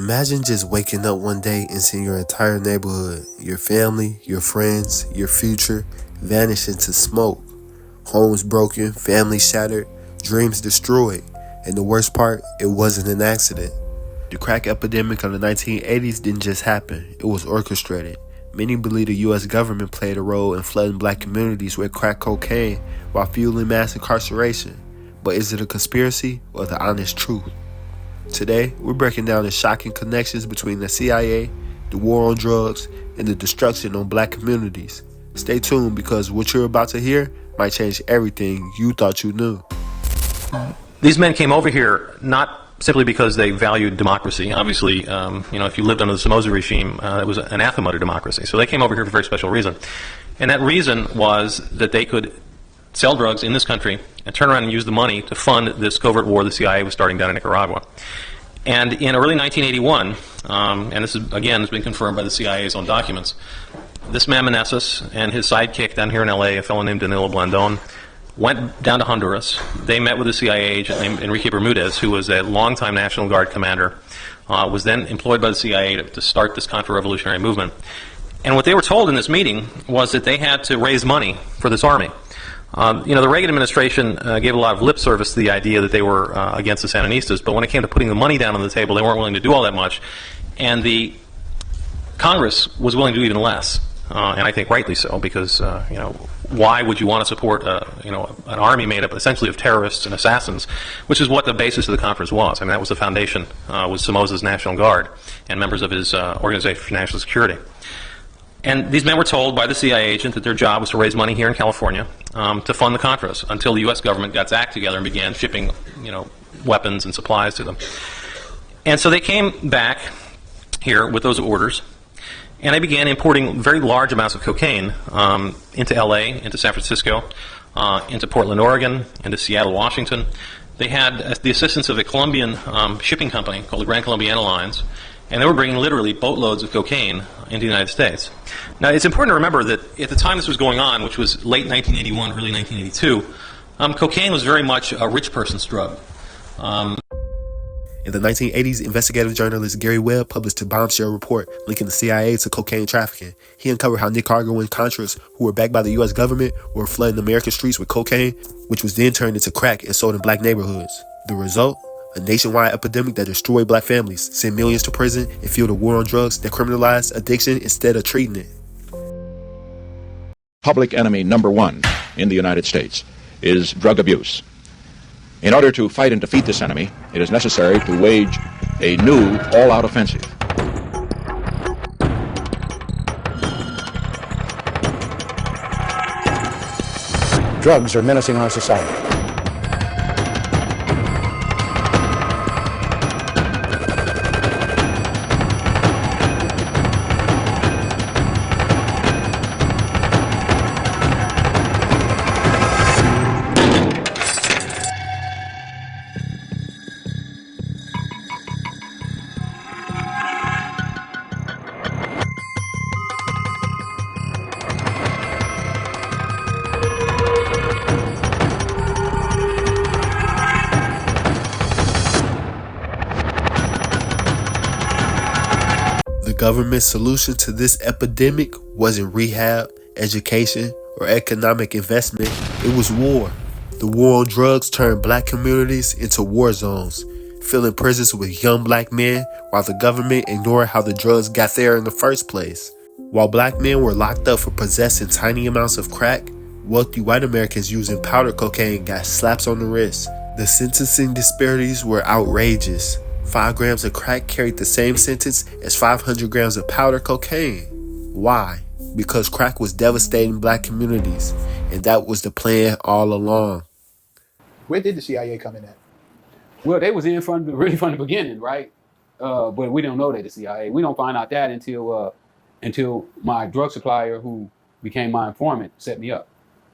Imagine just waking up one day and seeing your entire neighborhood, your family, your friends, your future vanish into smoke. Homes broken, families shattered, dreams destroyed. And the worst part, it wasn't an accident. The crack epidemic of the 1980s didn't just happen, it was orchestrated. Many believe the U.S. government played a role in flooding black communities with crack cocaine while fueling mass incarceration. But is it a conspiracy or the honest truth? Today, we're breaking down the shocking connections between the CIA, the war on drugs, and the destruction on black communities. Stay tuned because what you're about to hear might change everything you thought you knew. These men came over here not simply because they valued democracy. Obviously, if you lived under the Somoza regime, it was anathema to democracy. So they came over here for a very special reason. And that reason was that they could sell drugs in this country and turn around and use the money to fund this covert war the CIA was starting down in Nicaragua. And in early 1981, and this is, again, has been confirmed by the CIA's own documents, this man Meneses and his sidekick down here in LA, a fellow named Danilo Blandon, went down to Honduras. They met with a CIA agent named Enrique Bermudez, who was a longtime National Guard commander, was then employed by the CIA to start this counter-revolutionary movement. And what they were told in this meeting was that they had to raise money for this army. The Reagan administration gave a lot of lip service to the idea that they were against the Sandinistas, but when it came to putting the money down on the table, they weren't willing to do all that much. And the Congress was willing to do even less, and I think rightly so, because why would you want to support an army made up essentially of terrorists and assassins, which is what the basis of the conference was. I mean, that was the foundation, was Somoza's National Guard and members of his Organization for National Security. And these men were told by the CIA agent that their job was to raise money here in California to fund the Contras until the U.S. government got its act together and began shipping, weapons and supplies to them. And so they came back here with those orders, and they began importing very large amounts of cocaine into L.A., into San Francisco, into Portland, Oregon, into Seattle, Washington. They had the assistance of a Colombian shipping company called the Gran Colombiana Lines, and they were bringing literally boatloads of cocaine into the United States. Now, it's important to remember that at the time this was going on, which was late 1981, early 1982, cocaine was very much a rich person's drug. In the 1980s, investigative journalist Gary Webb published a bombshell report linking the CIA to cocaine trafficking. He uncovered how Nicaraguan Contras, who were backed by the U.S. government, were flooding American streets with cocaine, which was then turned into crack and sold in black neighborhoods. The result? A nationwide epidemic that destroyed black families, sent millions to prison, and fueled a war on drugs that criminalized addiction instead of treating it. Public enemy number one in the United States is drug abuse. In order to fight and defeat this enemy, it is necessary to wage a new all-out offensive. Drugs are menacing our society. The government's solution to this epidemic wasn't rehab, education, or economic investment. It was war. The war on drugs turned black communities into war zones, filling prisons with young black men while the government ignored how the drugs got there in the first place. While black men were locked up for possessing tiny amounts of crack, wealthy white Americans using powder cocaine got slaps on the wrist. The sentencing disparities were outrageous. 5 grams of crack carried the same sentence as 500 grams of powder cocaine. Why? Because crack was devastating black communities, and that was the plan all along. Where did the CIA come in at? Well, they was in from the beginning, right? But we don't know that the CIA. We don't find out that until my drug supplier, who became my informant, set me up.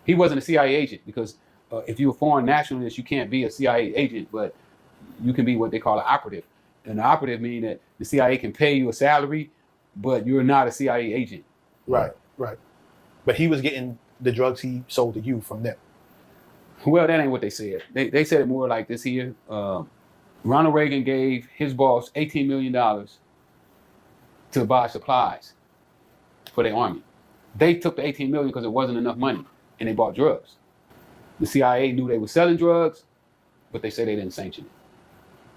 He wasn't a CIA agent because if you're a foreign nationalist, you can't be a CIA agent, but you can be what they call an operative. And the operative means that the CIA can pay you a salary, but you're not a CIA agent. Right. But he was getting the drugs he sold to you from them. Well, that ain't what they said. They said it more like this here. Ronald Reagan gave his boss $18 million to buy supplies for their army. They took the 18 million because it wasn't enough money, and they bought drugs. The CIA knew they were selling drugs, but they said they didn't sanction it.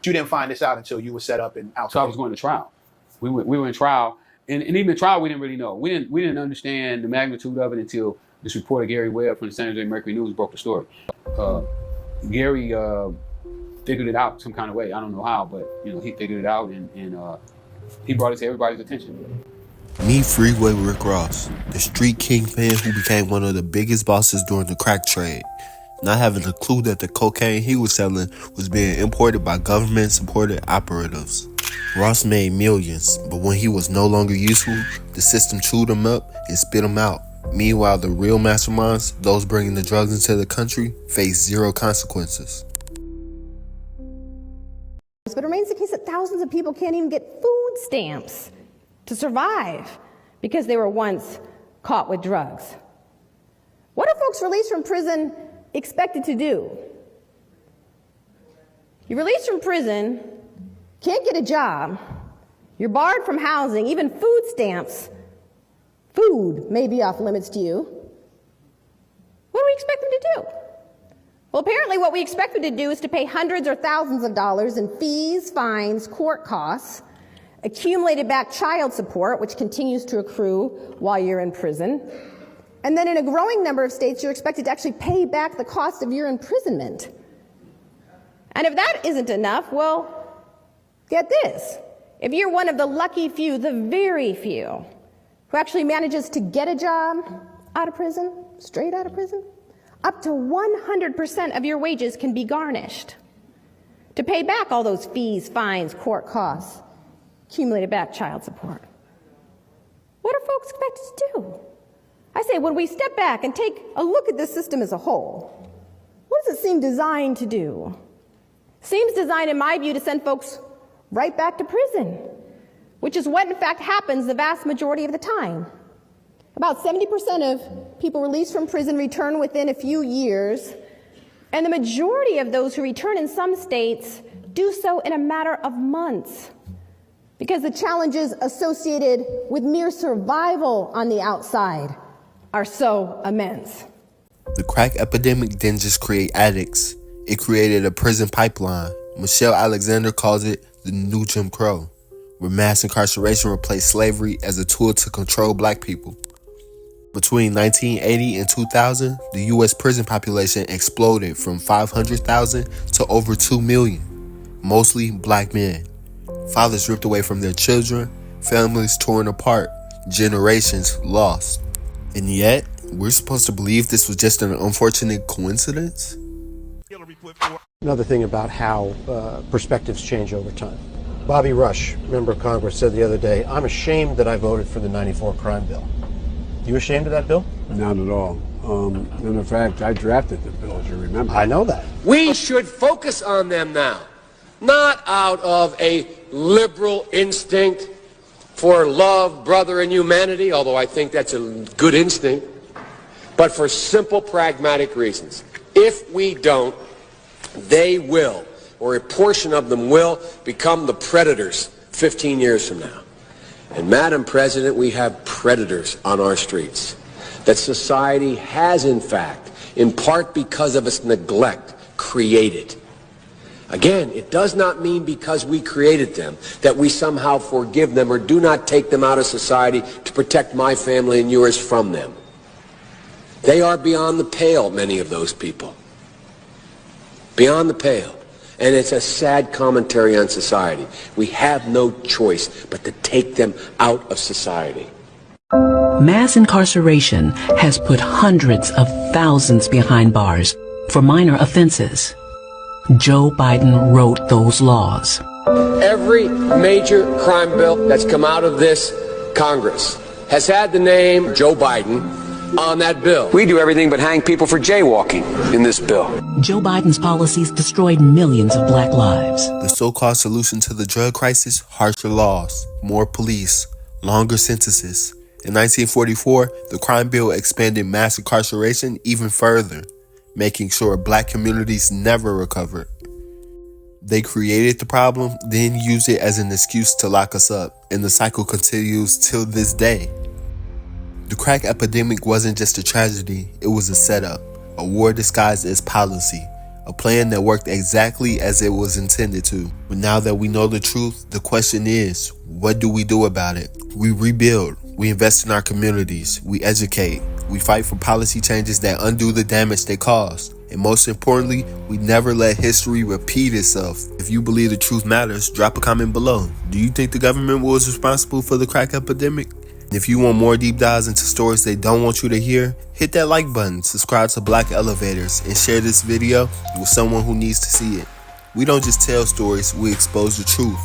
You didn't find this out until you were set up and out. So I was going to trial. We were in trial, and even in trial we didn't really know. We didn't understand the magnitude of it until this reporter Gary Webb from the San Jose Mercury News broke the story. Gary figured it out some kind of way. I don't know how, but he figured it out, and he brought it to everybody's attention. Meet Freeway Rick Ross, the street kingpin who became one of the biggest bosses during the crack trade, not having a clue that the cocaine he was selling was being imported by government-supported operatives. Ross made millions, but when he was no longer useful, the system chewed him up and spit him out. Meanwhile, the real masterminds, those bringing the drugs into the country, face zero consequences. But it remains the case that thousands of people can't even get food stamps to survive because they were once caught with drugs. What are folks released from prison expected to do? You're released from prison, can't get a job, you're barred from housing, even food stamps. Food may be off limits to you. What do we expect them to do? Well, apparently what we expect them to do is to pay hundreds or thousands of dollars in fees, fines, court costs, accumulated back child support, which continues to accrue while you're in prison. And then in a growing number of states, you're expected to actually pay back the cost of your imprisonment. And if that isn't enough, well, get this. If you're one of the lucky few, the very few, who actually manages to get a job out of prison, straight out of prison, up to 100% of your wages can be garnished to pay back all those fees, fines, court costs, accumulated back child support. What are folks expected to do? I say, when we step back and take a look at this system as a whole, what does it seem designed to do? Seems designed, in my view, to send folks right back to prison, which is what, in fact, happens the vast majority of the time. About 70% of people released from prison return within a few years, and the majority of those who return in some states do so in a matter of months, because the challenges associated with mere survival on the outside are so immense. The crack epidemic didn't just create addicts, it created a prison pipeline. Michelle Alexander calls it the new Jim Crow, where mass incarceration replaced slavery as a tool to control black people. Between 1980 and 2000, the U.S. prison population exploded from 500,000 to over 2 million, mostly black men. Fathers ripped away from their children, families torn apart, generations lost. And yet, we're supposed to believe this was just an unfortunate coincidence? Another thing about how perspectives change over time. Bobby Rush, member of Congress, said the other day, "I'm ashamed that I voted for the '94 crime bill." You ashamed of that bill? Not at all. In fact, I drafted the bill, as you remember. I know that. We should focus on them now, not out of a liberal instinct for love, brother, and humanity, although I think that's a good instinct, but for simple, pragmatic reasons. If we don't, they will, or a portion of them will, become the predators 15 years from now. And Madam President, we have predators on our streets that society has, in fact, in part because of its neglect, created. Again, it does not mean because we created them that we somehow forgive them or do not take them out of society to protect my family and yours from them. They are beyond the pale, many of those people. Beyond the pale. And it's a sad commentary on society. We have no choice but to take them out of society. Mass incarceration has put hundreds of thousands behind bars for minor offenses. Joe Biden wrote those laws. Every major crime bill that's come out of this Congress has had the name Joe Biden on that bill. We do everything but hang people for jaywalking in this bill. Joe Biden's policies destroyed millions of black lives. The so-called solution to the drug crisis: harsher laws, more police, longer sentences. In 1944, the crime bill expanded mass incarceration even further, making sure black communities never recovered. They created the problem, then used it as an excuse to lock us up, and the cycle continues till this day. The crack epidemic wasn't just a tragedy, it was a setup, a war disguised as policy, a plan that worked exactly as it was intended to. But now that we know the truth, the question is, what do we do about it? We rebuild, we invest in our communities, we educate, we fight for policy changes that undo the damage they caused. And most importantly, we never let history repeat itself. If you believe the truth matters, drop a comment below. Do you think the government was responsible for the crack epidemic? If you want more deep dives into stories they don't want you to hear, hit that like button, subscribe to Black Elevators, and share this video with someone who needs to see it. We don't just tell stories, we expose the truth.